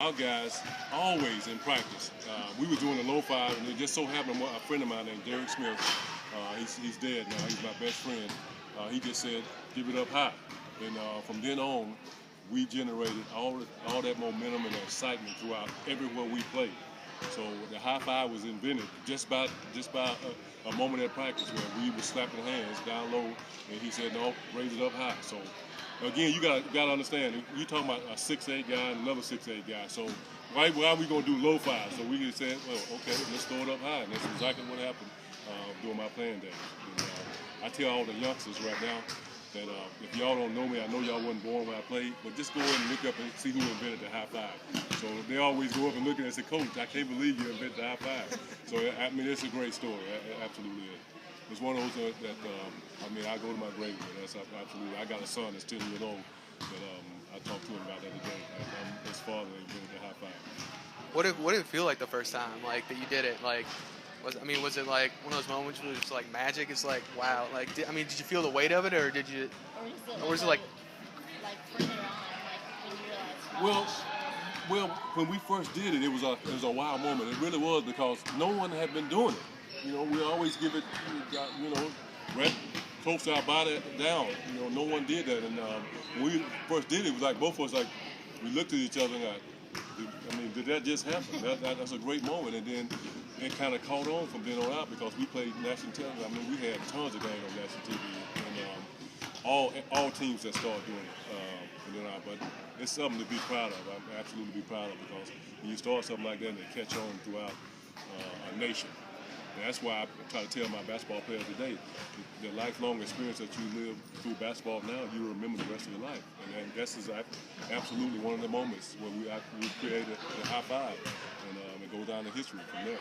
Our guys always in practice. We were doing the low five, and it just so happened a friend of mine named Derek Smith. He's dead now. He's my best friend. He just said, "Give it up high," and from then on, we generated all that momentum and excitement throughout everywhere we played. So the high five was invented just by a moment at practice where we were slapping hands down low, and he said, "No, raise it up high." So again, you gotta understand. You talking about a 6'8" guy and another 6'8" guy. So why are we gonna do low five? So we just said, well, okay, let's throw it up high, and that's exactly what happened during my playing days. And, I tell all the youngsters right now that if y'all don't know me, I know y'all wasn't born when I played, but just go ahead and look up and see who invented the high five. So they always go up and look at it and say, "Coach, I can't believe you invented the high five." So I mean, it's a great story. It absolutely is. It's one of those that I go to my grave with. That's absolutely. I got a son that's 10 years old that I talked to him about that today. His father invented the high five. What did it feel like the first time, like that you did it? Like, was it like one of those moments where it's like magic? It's like, wow. Like, did you feel the weight of it, or did you? Or was it like further on, like when you realized? Well, when we first did it, it was a wow moment. It really was because no one had been doing it. You know, we always give it, right close to our body down. You know, no one did that. And when we first did it, it was like both of us, like, we looked at each other and did that just happen? That's a great moment. And then it kind of caught on from then on out because we played national television. I mean, we had tons of games on national TV. And all teams that started doing it from then on. But it's something to be proud of. I'm absolutely be proud of because when you start something like that and they catch on throughout a nation. And that's why I try to tell my basketball players today, the lifelong experience that you live through basketball now, you remember the rest of your life. And this is absolutely one of the moments where we created the high five, and it goes down in history from there.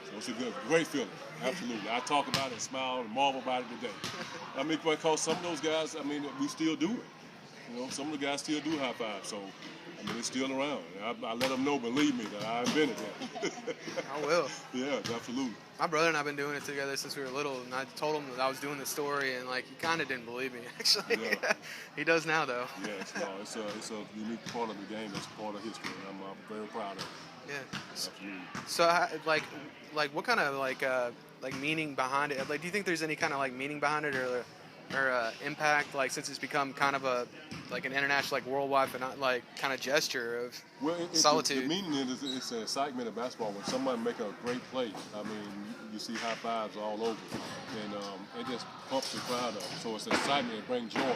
So it's a great feeling, absolutely. I talk about it, smile, and marvel about it today. I mean, because some of those guys, we still do it. You know, some of the guys still do high five, so it's still around. I let them know, believe me, that I invented that. I will. Yeah, absolutely. My brother and I have been doing it together since we were little, and I told him that I was doing the story, and like he kind of didn't believe me, actually. Yeah. He does now, though. Yeah, it's a unique part of the game. That's part of history, and I'm very proud of it. Yeah. Absolutely. So, like, what kind of like meaning behind it? Like, do you think there's any kind of like meaning behind it, or impact, like, since it's become kind of an international, like, worldwide, like, kind of gesture of solitude? The meaning is it's the excitement of basketball. When somebody make a great play, you see high fives all over, and it just pumps the crowd up. So it's excitement. It brings joy,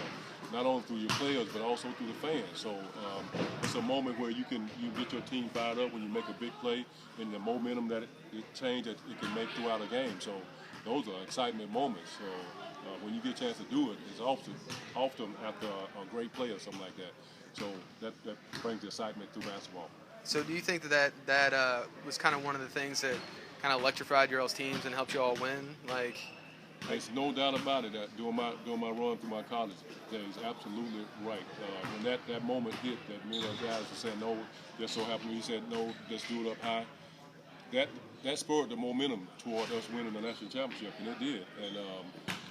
not only through your players but also through the fans. So it's a moment where you get your team fired up when you make a big play, and the momentum that it change that it can make throughout a game. So those are excitement moments. So when you get a chance to do it, it's often after a great play or something like that. So that brings the excitement through basketball. So do you think that was kind of one of the things that kind of electrified your all's teams and helped you all win? Like, there's no doubt about it. That during my run through my college days, absolutely right. When that moment hit, that me and our guys were saying no, just so happened he said no, let's do it up high. That spurred the momentum toward us winning the national championship, and it did. And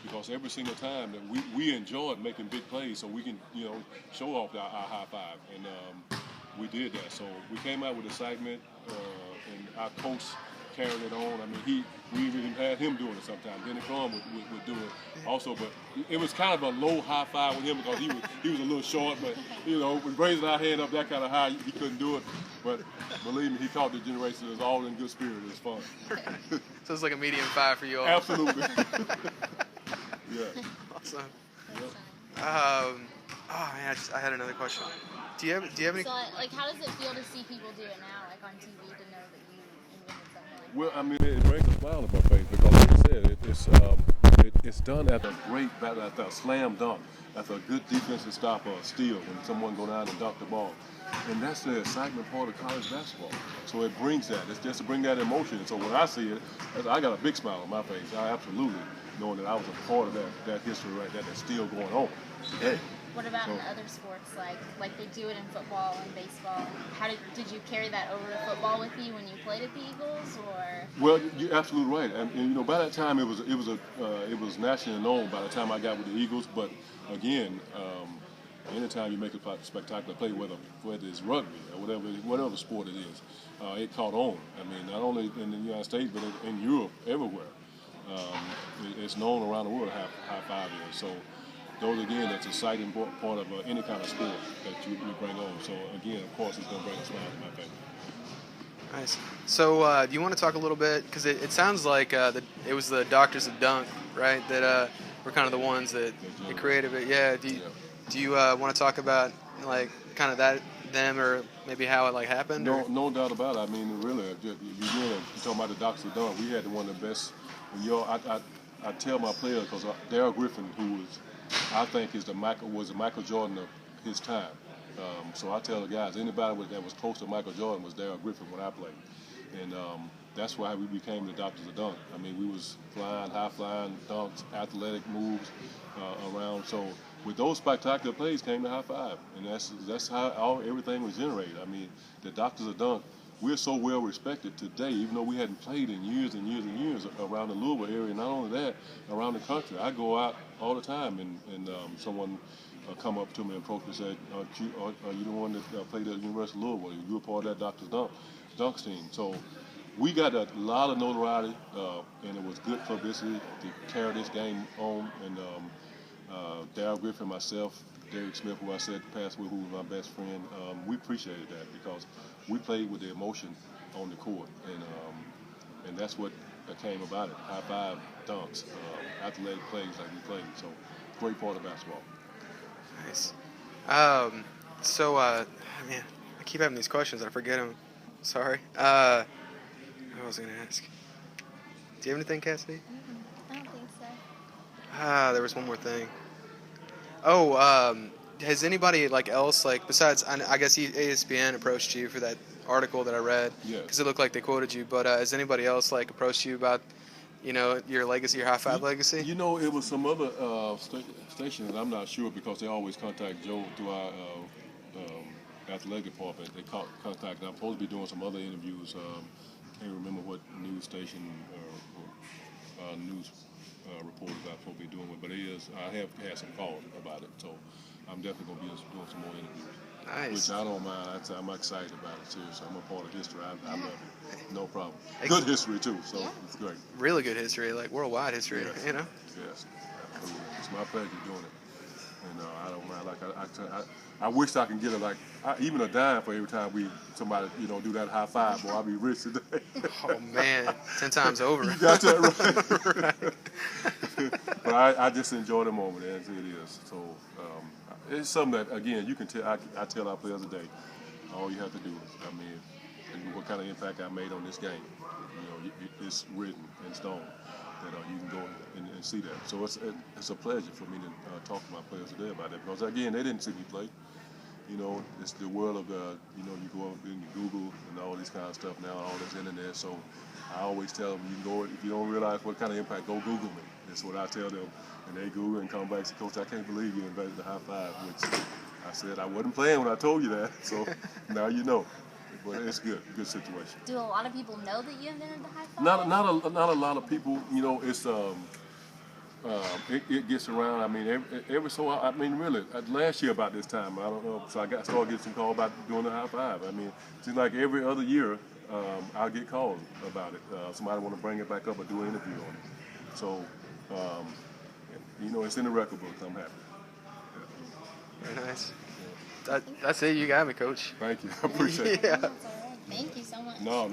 because every single time that we enjoyed making big plays, so we can show off our high five, and we did that. So we came out with excitement, and our coach carried it on. We even had him doing it sometimes. Denny Crum would do it also, but it was kind of a low high five with him because he was a little short, but with raising our hand up that kind of high, he couldn't do it. But believe me, he taught the generation. It was all in good spirit. It was fun. So it's like a medium five for you all. Absolutely. Yeah. Awesome. Yep. Man, I had another question. Do you have any? So, like, how does it feel to see people do it now, like on TV, to know that you invented something like that? Well, it brings a smile to my face because, like I said, it's done at a great battle, at a slam dunk, after a good defensive stop or a steal when someone go down and dunk the ball. And that's the excitement part of college basketball. So it brings that. It's just to bring that emotion. So when I see it, I got a big smile on my face. I absolutely knowing that I was a part of that history right there that's still going on today. What about in other sports, like they do it in football and baseball? How did you carry that over to football with you when you played at the Eagles, or? Well, you're absolutely right, and by that time it was nationally known. By the time I got with the Eagles, but again, anytime you make a spectacular play, whether it's rugby or whatever sport it is, it caught on. I mean, not only in the United States, but in Europe, everywhere. It's known around the world how high five is. So those, again, that's an exciting part of any kind of sport that you bring on. So again, of course, it's going to bring a smile to my face. Nice. So do you want to talk a little bit, because it sounds like it was the Doctors of Dunk, right, that were kind of the ones that created it. Yeah. Do you want to talk about like kind of them, or maybe how it like happened? No doubt about it. I mean, really, you're talking about the Doctors of Dunk. We had one of the best. I tell my players, because Darryl Griffin, who I think was the Michael Jordan of his time. So I tell the guys, anybody that was close to Michael Jordan was Darryl Griffin when I played. And that's why we became the Doctors of Dunk. I mean, we was high flying dunks, athletic moves around. So with those spectacular plays came the high five. And that's how everything was generated. I mean, the Doctors of Dunk, we're so well respected today, even though we hadn't played in years and years and years around the Louisville area. Not only that, around the country. I go out all the time, and someone come up to me and approach me and say, are you the one that played at the University of Louisville? You were part of that Dr. Dunks team. So we got a lot of notoriety, and it was good publicity to carry this game on. And Darryl Griffin, myself, Derek Smith, who I said passed away, who was my best friend, we appreciated that because we played with the emotion on the court, and that's what came about it. High five dunks, athletic plays like we played. So great part of basketball. Nice. Man, I keep having these questions. I forget them. Sorry. What was I going to ask? Do you have anything, Cassidy? I don't think so. There was one more thing. Has anybody else besides I guess ESPN approached you for that article that I read? Yes. Because it looked like they quoted you. But has anybody else approached you about your legacy, your high five legacy? It was some other stations. I'm not sure because they always contact Joe through our athletic department. They contact. I'm supposed to be doing some other interviews. Can't remember what news station or news reporters I'm supposed to be doing with, but I have had some calls about it, so I'm definitely going to be doing some more interviews. Nice. Which I don't mind. I'm excited about it too. So I'm a part of history. I love it. No problem. Good history too. So it's great. Really good history, worldwide history. Yes. Yes. Absolutely. It's my pleasure doing it. And I don't mind. I wish I can get even a dime for every time somebody do that high five. Boy, I'll be rich today. Oh man, 10 times over. You got that right. But I just enjoy the moment as it is. So it's something that again you can tell. I tell our players today. All you have to do is, what kind of impact I made on this game. It's written in stone that you can go and see that. So it's a pleasure for me to talk to my players today about that because again they didn't see me play. It's the world of you go up and Google and all this kind of stuff now, all this internet. So I always tell them, you can go, if you don't realize what kind of impact, go Google me. That's what I tell them. And they Google and come back and say, Coach, I can't believe you invented the high five, which I said I wasn't playing when I told you that. So now you know. But it's good situation. Do a lot of people know that you invented the high five? Not a lot of people. It's it gets around. I mean, really, last year about this time, I don't know. So I started getting some calls about doing the high five. I mean, it seems like every other year, I'll get calls about it. Somebody want to bring it back up or do an interview on it. So, it's in the record books. I'm happy. Yeah. Very nice. That's it. You got me, Coach. Thank you. I appreciate it. Yeah. That's all right. Thank you so much. No.